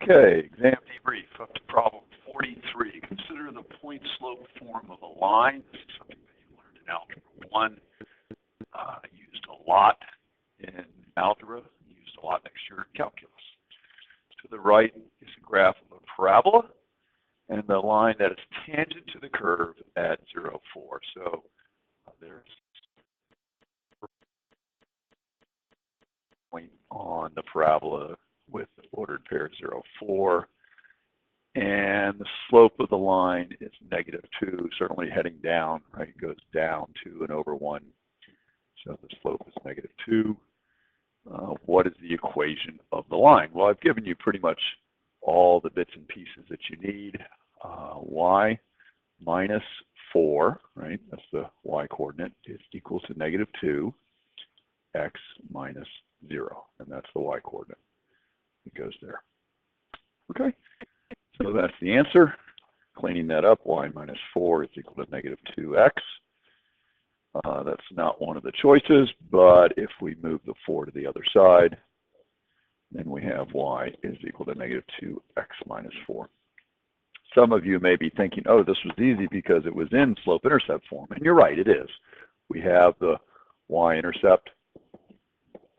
Okay, exam debrief up to problem 43. Consider the point slope form of a line. This is something that you learned in Algebra 1. Used a lot in algebra, used a lot next year in calculus. To the right is a graph of a parabola and the line that is tangent to the curve at 0, 4. So there's a point on the parabola with the ordered pair 0, 4. And the slope of the line is -2, certainly heading down, right? It goes down 2 and over 1. So the slope is -2. What is the equation of the line? Well, I've given you pretty much all the bits and pieces that you need. Y minus 4, right? That's the y coordinate, is equal to -2, x minus 0. And that's the y coordinate. It goes there. Okay, so that's the answer. Cleaning that up, y minus 4 is equal to -2x. That's not one of the choices, but if we move the 4 to the other side, then we have y is equal to -2x minus 4. Some of you may be thinking, oh, this was easy because it was in slope-intercept form. And you're right, it is. We have the y-intercept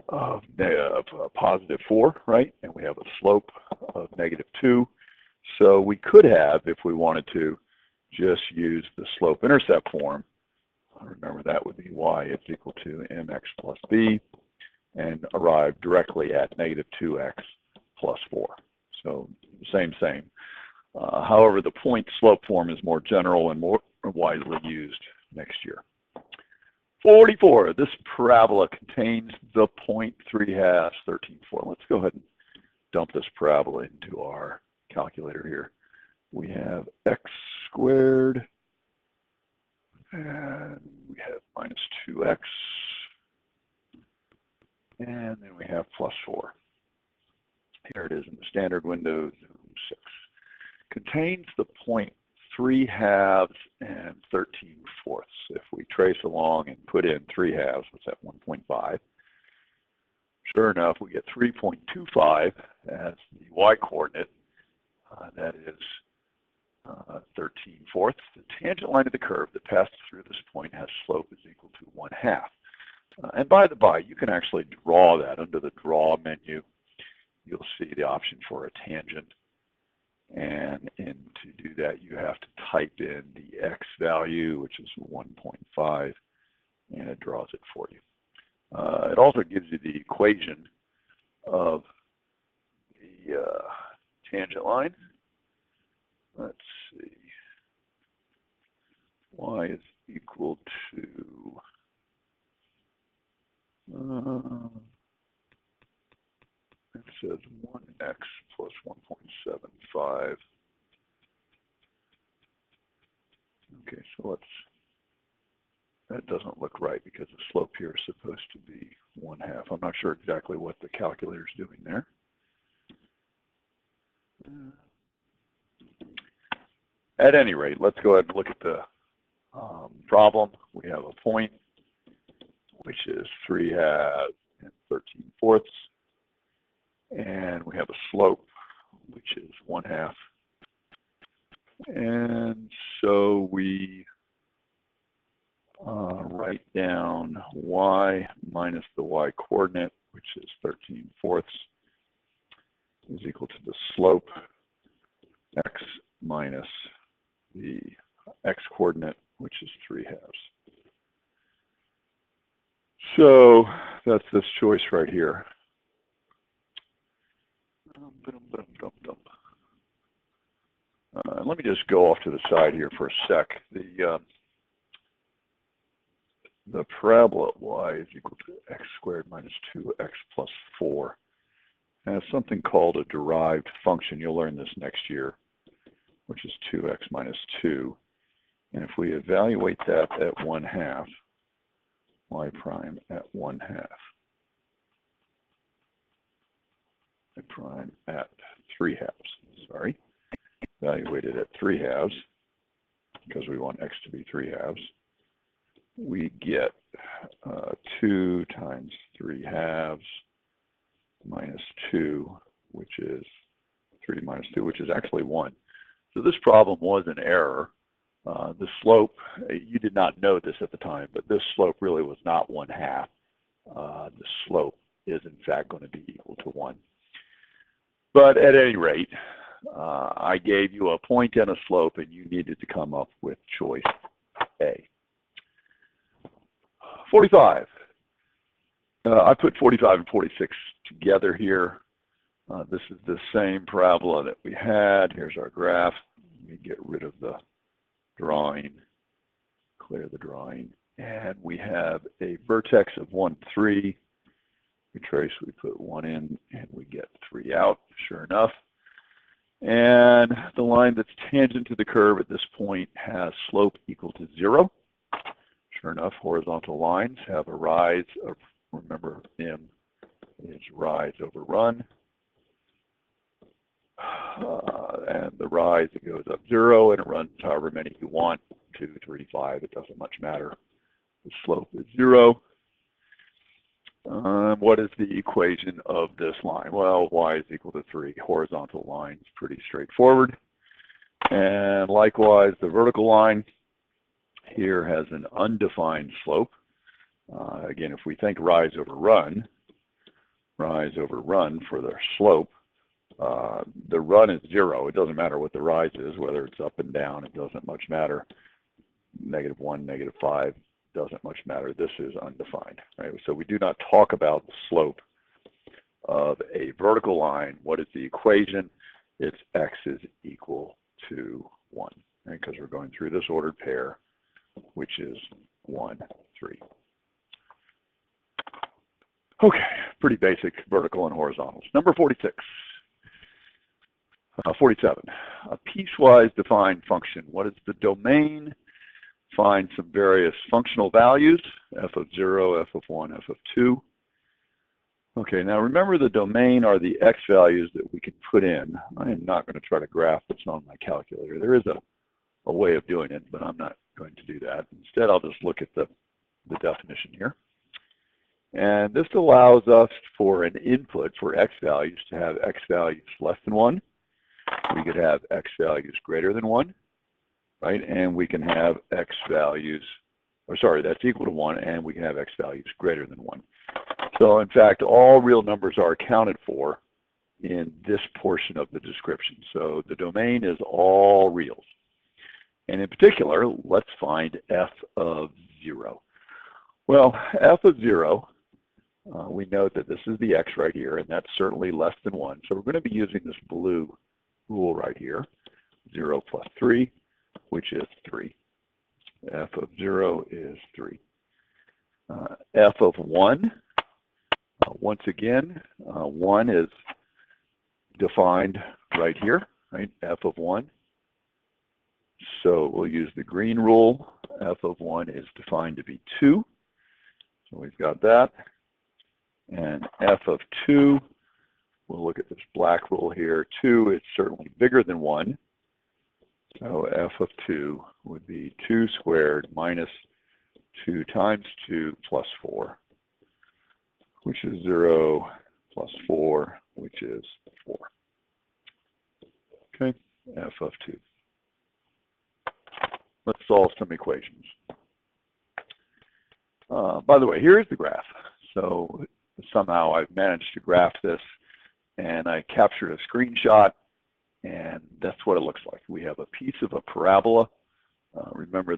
of +4, right? And we have a slope of -2. So we could have, if we wanted to, just use the slope-intercept form. Remember, that would be y is equal to mx plus b, and arrive directly at -2x plus 4. So same. However, the point slope form is more general and more widely used next year. 44, this parabola contains the point 3/2, 13/4. Let's go ahead and dump this parabola into our calculator here. We have x squared, and we have -2x, and then we have plus 4. Here it is in the standard window, zoom 6. Contains the point 3/2 and 13/4. If we trace along and put in 3/2, what's that, 1.5? Sure enough, we get 3.25 as the y coordinate. That is 13/4. The tangent line of the curve that passes through this point has slope is equal to 1/2. And by the by, you can actually draw that under the draw menu. You'll see the option for a tangent. And to do that, you have to type in the x value, which is 1.5, and it draws it for you. It also gives you the equation of the tangent line. Let's see. Y is equal to it says 1x plus 1.75. Okay, so that doesn't look right because the slope here is supposed to be 1/2. I'm not sure exactly what the calculator is doing there. At any rate, let's go ahead and look at the problem. We have a point, which is 3/2 and 13/4. And we have a slope, which is 1/2. And so we write down y minus the y coordinate, which is 13/4, is equal to the slope x minus the x coordinate, which is 3/2. So that's this choice right here. Let me just go off to the side here for a sec. The parabola y is equal to x squared minus 2x plus 4 has something called a derived function. You'll learn this next year, which is 2x minus 2. And if we evaluate that at 1/2, y prime at 1/2, y prime at 3/2, sorry, evaluated at 3/2, because we want x to be 3/2, we get 2 times 3/2 minus 2, which is 3 minus 2, which is actually 1. So this problem was an error. The slope, you did not know this at the time, but this slope really was not 1/2. The slope is in fact going to be equal to 1. But at any rate, I gave you a point and a slope, and you needed to come up with choice A. 45. I put 45 and 46 together here. This is the same parabola that we had. Here's our graph. Let me get rid of the drawing, clear the drawing. And we have a vertex of 1, 3. We trace, we put 1 in, and we get 3 out, sure enough. And the line that's tangent to the curve at this point has slope equal to 0. Sure enough, horizontal lines have a rise of, remember, m is rise over run. And the rise, it goes up 0, and it runs however many you want, 2, 3, 5, it doesn't much matter. The slope is 0. What is the equation of this line? Well, y is equal to 3. Horizontal line is pretty straightforward. And likewise, the vertical line here has an undefined slope. Again, if we think rise over run for the slope, the run is 0. It doesn't matter what the rise is, whether it's up and down, it doesn't much matter. -1, -5, doesn't much matter. This is undefined, right? So we do not talk about the slope of a vertical line. What is the equation? It's x is equal to 1, right? Because we're going through this ordered pair, which is 1, 3. Okay, pretty basic vertical and horizontals. Number 46. 47. A piecewise defined function. What is the domain? Find some various functional values, f of 0, f of 1, f of 2. Okay, now remember the domain are the x values that we can put in. I am not going to try to graph this on my calculator. There is a way of doing it, but I'm not going to do that. Instead, I'll just look at the definition here. And this allows us for an input for x values to have x values less than 1. We could have x values greater than 1. Right, and we can have x values, or sorry, that's equal to 1, and we can have x values greater than 1. So in fact, all real numbers are accounted for in this portion of the description. So the domain is all reals. And in particular, let's find f of 0. Well, f of 0, we know that this is the x right here, and that's certainly less than 1. So we're going to be using this blue rule right here, 0 plus 3. Which is 3. F of 0 is 3. F of 1, once again, 1 is defined right here, right? F of 1. So we'll use the green rule. F of 1 is defined to be 2. So we've got that. And F of 2, we'll look at this black rule here. 2 is certainly bigger than 1. So f of 2 would be 2 squared minus 2 times 2 plus 4, which is 0 plus 4, which is 4. Okay, f of 2. Let's solve some equations. By the way, here's the graph. So somehow I've managed to graph this, and I captured a screenshot. And that's what it looks like. We have a piece of a parabola. Remember,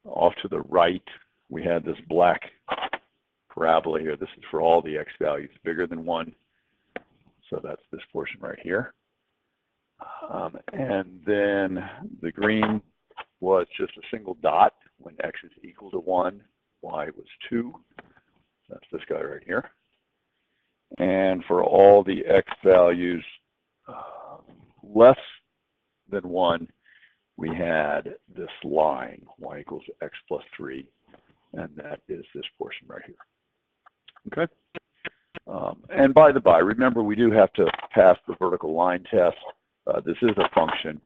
off to the right, we had this black parabola here. This is for all the x values bigger than 1. So that's this portion right here. And then the green was just a single dot when x is equal to 1, y was 2. That's this guy right here. And for all the x values less than 1, we had this line, y equals x plus 3, and that is this portion right here. Okay? And by the by, remember we do have to pass the vertical line test. This is a function.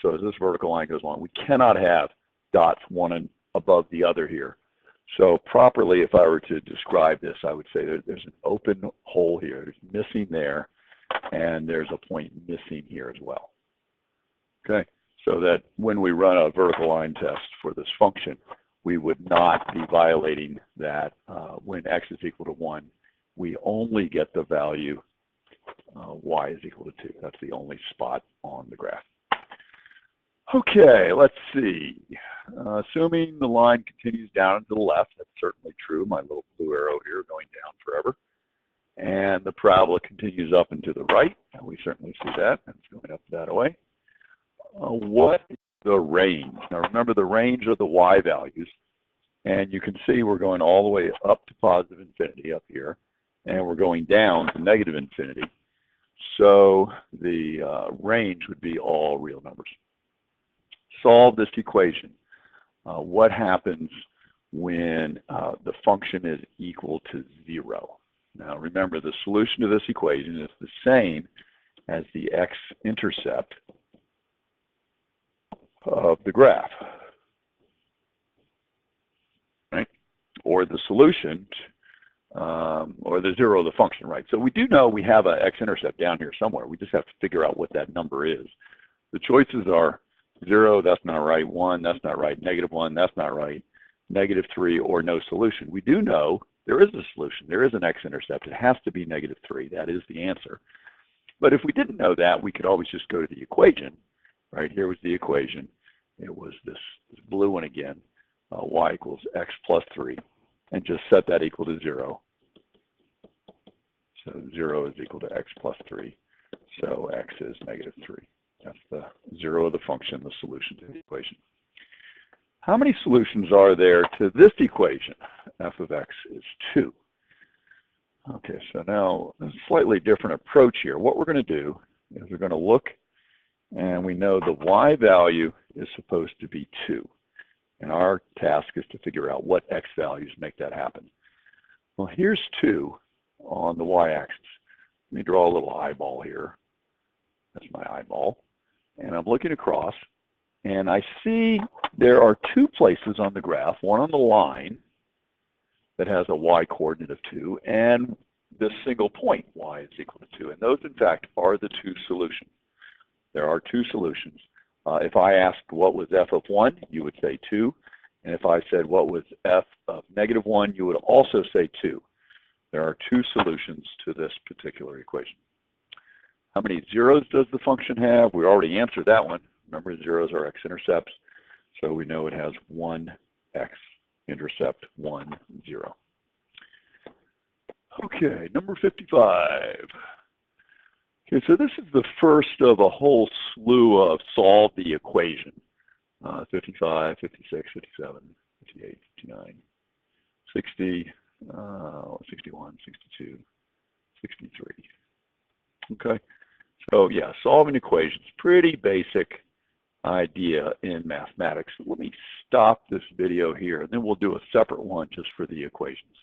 So as this vertical line goes along, we cannot have dots one above the other here. So properly, if I were to describe this, I would say that there's an open hole here. There's missing there. and there's a point missing here as well. Okay, so that when we run a vertical line test for this function, we would not be violating that when x is equal to 1, we only get the value y is equal to 2. That's the only spot on the graph. Okay, let's see. Assuming the line continues down to the left, that's certainly true. My little blue arrow here going down forever. And the parabola continues up and to the right, and we certainly see that. It's going up that way. What is the range? Now remember, the range are the y values, and you can see we're going all the way up to positive infinity up here, and we're going down to negative infinity. So the range would be all real numbers. Solve this equation. What happens when the function is equal to 0? Now remember, the solution to this equation is the same as the x-intercept of the graph, right? Or the solution, or the 0 of the function, right? So we do know we have an x-intercept down here somewhere. We just have to figure out what that number is. The choices are 0, that's not right, 1, that's not right, -1, that's not right, -3, or no solution. We do know there is a solution. There is an x-intercept. It has to be -3. That is the answer. But if we didn't know that, we could always just go to the equation. Right, here was the equation. It was this blue one again, y equals x plus 3, and just set that equal to 0. So 0 is equal to x plus 3, so x is -3. That's the 0 of the function, the solution to the equation. How many solutions are there to this equation? F of x is 2. Okay, so now a slightly different approach here. What we're going to do is we're going to look, and we know the y value is supposed to be 2. And our task is to figure out what x values make that happen. Well, here's 2 on the y-axis. Let me draw a little eyeball here. That's my eyeball. And I'm looking across, and I see there are 2 places on the graph, one on the line that has a y coordinate of 2, and this single point, y is equal to 2. And those, in fact, are the 2 solutions. There are 2 solutions. If I asked what was f of 1, you would say 2. And if I said what was f of -1, you would also say 2. There are 2 solutions to this particular equation. How many zeros does the function have? We already answered that one. Remember, zeros are x-intercepts. So we know it has 1 x-intercept, 1, 0. Okay, number 55. Okay, so this is the first of a whole slew of solve the equation. 55, 56, 57, 58, 59, 60, 61, 62, 63. Okay, so yeah, solving equations, pretty basic idea in mathematics. Let me stop this video here, and then we'll do a separate one just for the equations.